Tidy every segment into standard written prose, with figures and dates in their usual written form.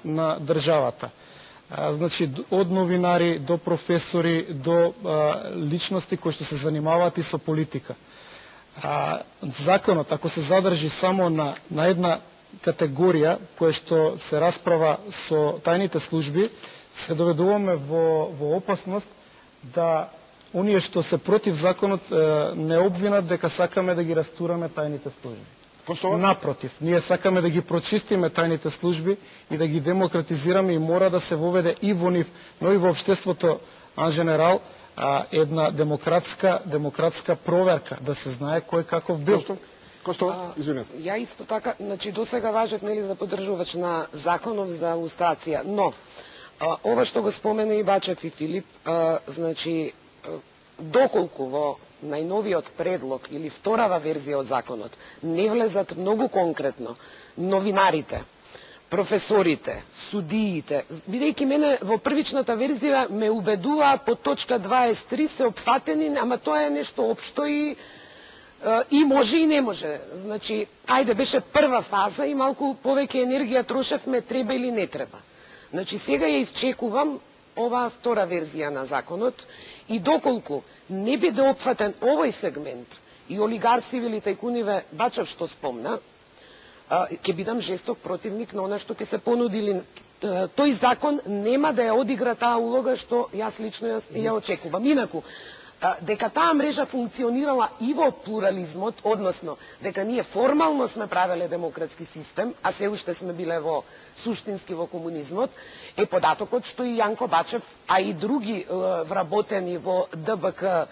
на државата. Значи, од новинари до професори, до личности кои што се занимаваат и со политика. Законот, ако се задржи само на една категорија која што се расправа со тајните служби, се доведуваме во опасност да оние што се против законот не обвинат дека сакаме да ги растураме тајните служби. Напротив, ние сакаме да ги прочистиме тајните служби и да ги демократизираме и мора да се воведе и во нив, но и во општеството ан женерал една демократска проверка, да се знае кој каков бил. Извинете. Ја исто така, значи досега важат за поддржувач на законов за лустрација, но ова што го спомена и Бачев и Филип, значи доколку во најновиот предлог или вторава верзија од законот не влезат многу конкретно новинарите, професорите, судиите, бидејќи мене во првичната верзија ме убедува по точка 23 се опфатени, ама тоа е нешто општо и може и не може. Значи, ајде, беше прва фаза и малку повеќе енергија трошевме, треба или не треба. Значи, сега ја изчекувам оваа втора верзија на законот и доколку не биде опфатен овој сегмент и олигарсиви или тајкуниве, Бачев што спомна, ќе бидам жесток противник на она што ќе се понудили. Тој закон нема да ја одигра таа улога што јас лично ја очекувам. Инаку, дека таа мрежа функционирала и во плурализмот, односно, дека ние формално сме правеле демократски систем, а се уште сме биле во суштински во комунизмот, е податокот што и Јанко Бачев, а и други вработени во ДБК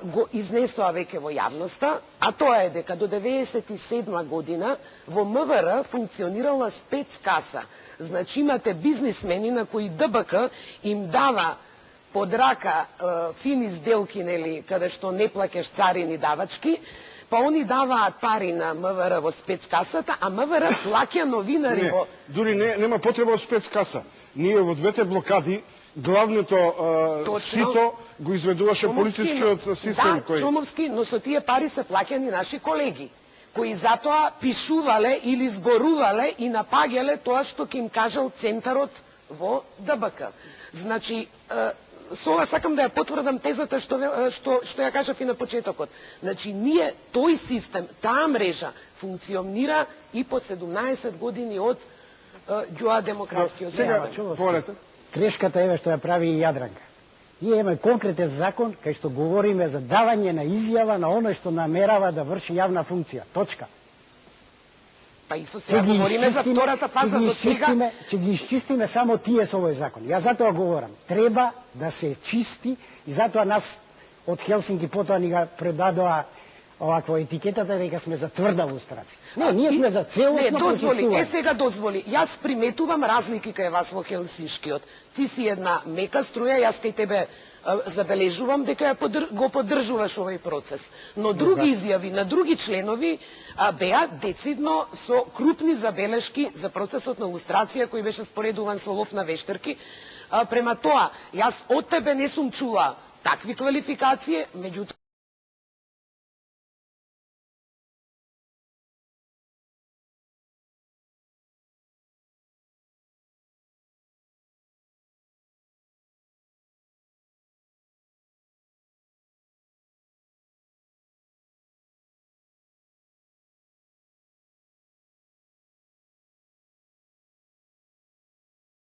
го изнесоа веќе во јавноста, а тоа е дека до 1997 година во МВР функционирала спецкаса. Значи имате бизнисмени на кои ДБК им дава под рака фини сделки, нели, каде што не плаќаш царини давачки, па они даваат пари на МВР во спецкасата, а МВР плаќа новинари во... Дури нема потреба од спецкаса. Ние во двете блокади главното сито го изведуваше политичкиот систем. Да, Чомовски, но со тие пари се плаќани наши колеги, кои затоа пишувале или зборувале и напаѓале тоа што ќе им кажал центарот во ДБК. Значи, со ова сакам да ја потврдам тезата што ја кажав и на почетокот. Значи, ние, тој систем, таа мрежа, функционира и по 17 години од ѓоа демократскиот систем. Грешката еве што ја прави и Јадранка. Ние имаме конкретен закон кај што говориме за давање на изјава на оној што намерава да врши јавна функција. Точка. Па и со сега говориме за втората фаза до сега. Ќе ги исчистиме само тие со овој закон. Ја затоа говорам, треба да се чисти и затоа нас од Хелсинки потоа ни га предадоа оваква етикетата дека сме за тврда лустрација. Не, ние сме за целосно дозволи, сега дозволи. Јас приметувам разлики кај вас во Хелсиншкиот. Ти си една мека струја, јас кај тебе забележувам дека го поддржуваш овој процес. Но други изјави на други членови беа децидно со крупни забелешки за процесот на лустрација кој беше споредуван со лов на вештерки. Према тоа, јас од тебе не сум чула такви квалификации, меѓутоа